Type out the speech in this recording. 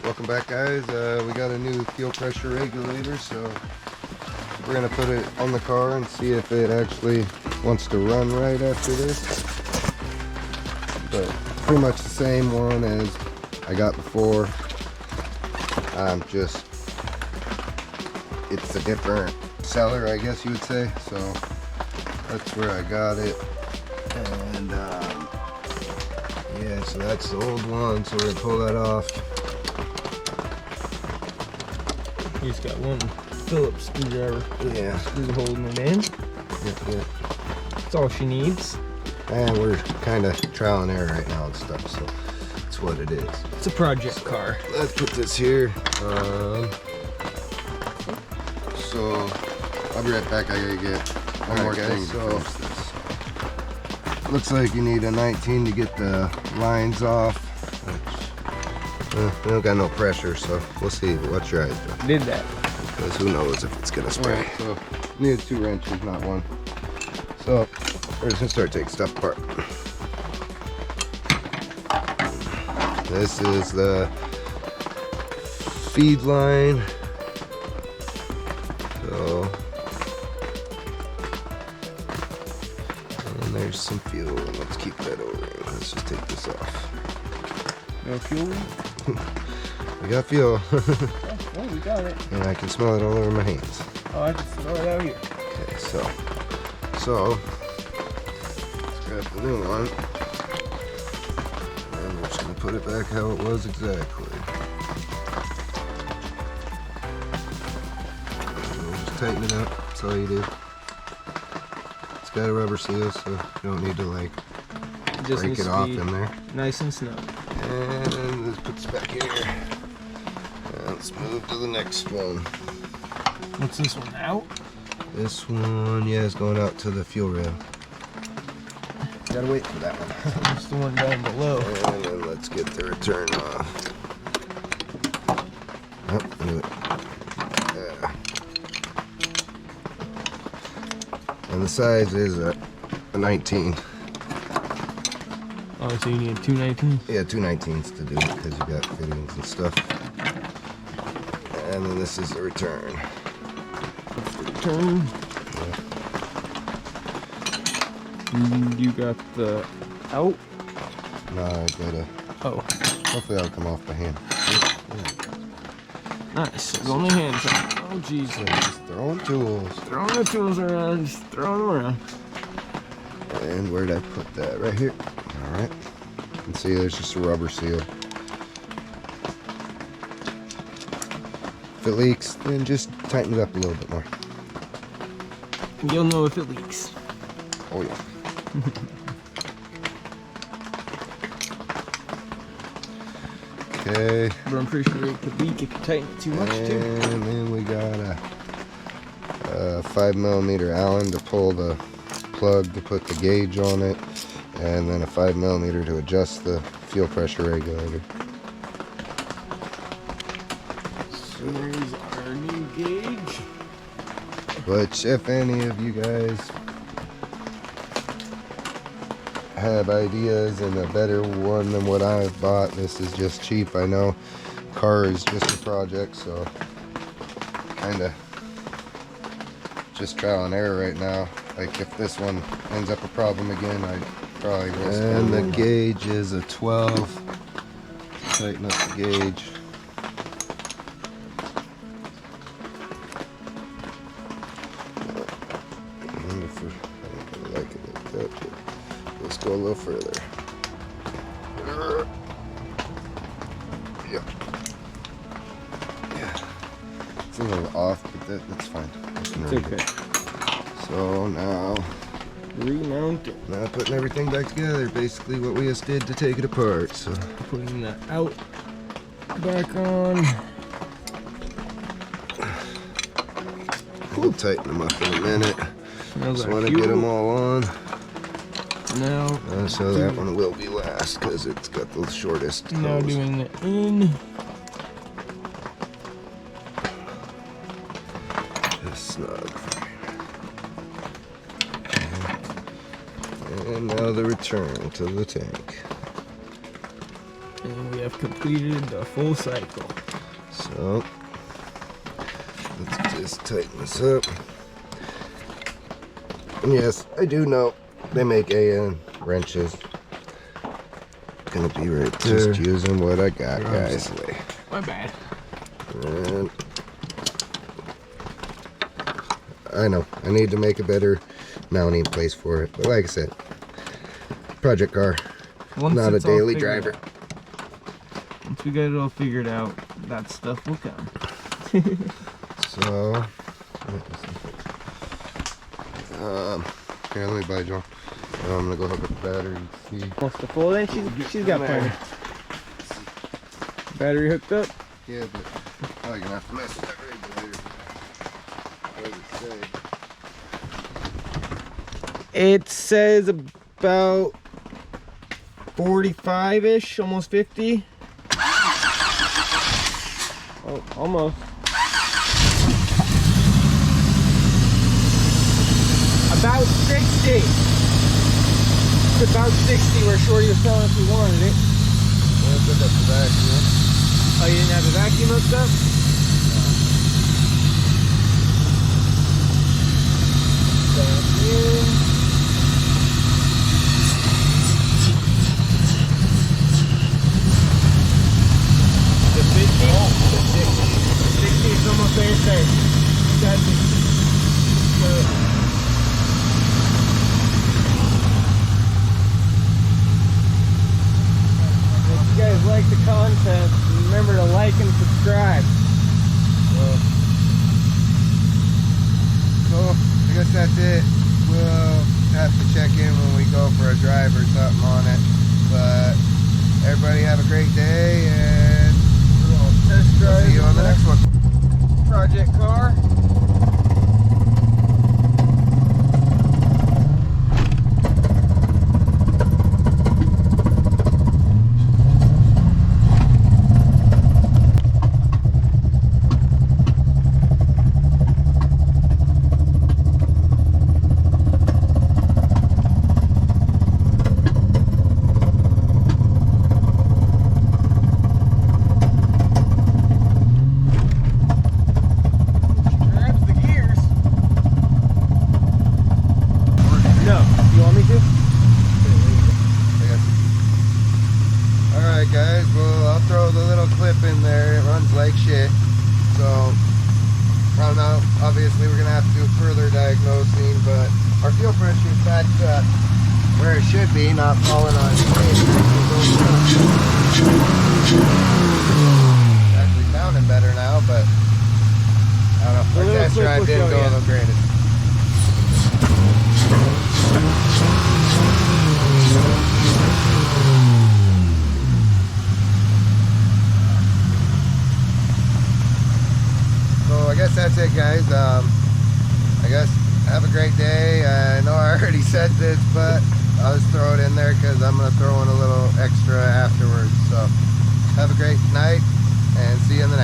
Welcome back, guys. We got a new fuel pressure regulator, so we're gonna put it on the car and see if it actually wants to run right after this. But pretty much the same one as I got before. It's a different seller, I guess you would say. So that's where I got it. And yeah, so that's the old one. So we're gonna pull that off. He's got one Phillips screwdriver. Yeah, He's holding it in. yeah. That's all she needs. And we're kind of trial and error right now and stuff, so that's what it is. It's a project car. Let's put this here. So I'll be right back. I gotta get one more thing. So looks like you need a 19 to get the lines off. We don't got no pressure, so we'll see. Watch your eyes, Joe. Did that. Because who knows if it's gonna spray. Right, so needed 2 wrenches, not 1. So we're just gonna start taking stuff apart. This is the feed line. So, and there's some fuel. Let's keep that over here. Let's just take this off. No fuel? We got fuel. Oh, we got it. And I can smell it all over my hands. Oh, I can throw it out here. Okay, so let's grab the new one. And we're just gonna put it back how it was exactly. And we'll just tighten it up. That's all you do. It's got a rubber seal, so you don't need to like Just break it off in there. Nice and snug. And let's put this back here. And let's move to the next one. What's this one out? This one, yeah, is going out to the fuel rail. Gotta wait for that one. That's the one down below. And then let's get the return off. Oh, do it. Yeah. And the size is a 19. Oh, so you need 2 19s? Yeah, 2 19s to do it because you got fittings and stuff. And then this is the return. Return. Yeah. You got the out? No, I gotta. Oh. Hopefully that'll come off by hand. Nice. There's only hands on. Oh, jeez. So just throwing tools. Throwing the tools around. Just throwing them around. And where'd I put that? Right here. Alright. And see, there's just a rubber seal. If it leaks, then just tighten it up a little bit more. You'll know if it leaks. Oh, yeah. Okay. But I'm pretty sure it could leak if you tighten it too much, too. And then we got a 5mm Allen to pull the plug to put the gauge on it. And then a 5mm to adjust the fuel pressure regulator. So there's our new gauge. Which, if any of you guys have ideas and a better one than what I've bought, this is just cheap. I know car is just a project, so kind of just trial and error right now. Like if this one ends up a problem again, I probably will. And the gauge is a 12. Tighten up the gauge. I don't like it like that, but let's go a little further. Yep. Yeah. It's a little off, but that's fine. It's okay. So now Remount it. Now putting everything back together, basically what we just did to take it apart. So Putting the out back on. we'll tighten them up in a minute. Smells Just like want to fuel. get them all on. Now, So that one will be last because it's got the shortest now hose. doing the in. Just snug. And now the return to the tank. And we have completed the full cycle. So let's just tighten this up. And yes, I do know they make AN wrenches. Gonna be right there. Just using what I got, guys. My bad. And I know I need to make a better mounting place for it, but like I said, project car, not a daily driver. Once we get it all figured out, that stuff will come. So, here, let me buy John. I'm gonna go hook up the battery and see. Wants to full then? She's got plenty. Battery hooked up? Yeah, but probably gonna have to mess with that regulator. What does it say? It says about 45-ish, almost 50. Oh, almost. About 60. It's about 60 where Shorty was telling us we wanted it. Let's hook up the vacuum. Oh, you didn't have the vacuum hooked up? Vacuum. The 50? Oh, the 60 is almost there. That's it. If you guys like the content, remember to like and subscribe. So, I guess that's it. We'll have to check in when we go for a drive or something on it. But everybody have a great day, and We'll test we'll drive see you on the next one. project car. Alright guys, well I'll throw the little clip in there. It runs like shit. So I don't know, obviously we're gonna have to do further diagnosing, but our fuel pressure is back to where it should be, not falling on stage. Actually sounding better now, but I don't know. Our test drive didn't go the greatest. I guess that's it, guys. I guess have a great day. I know I already said this, but I'll just throw it in there because I'm going to throw in a little extra afterwards. So have a great night and see you in the next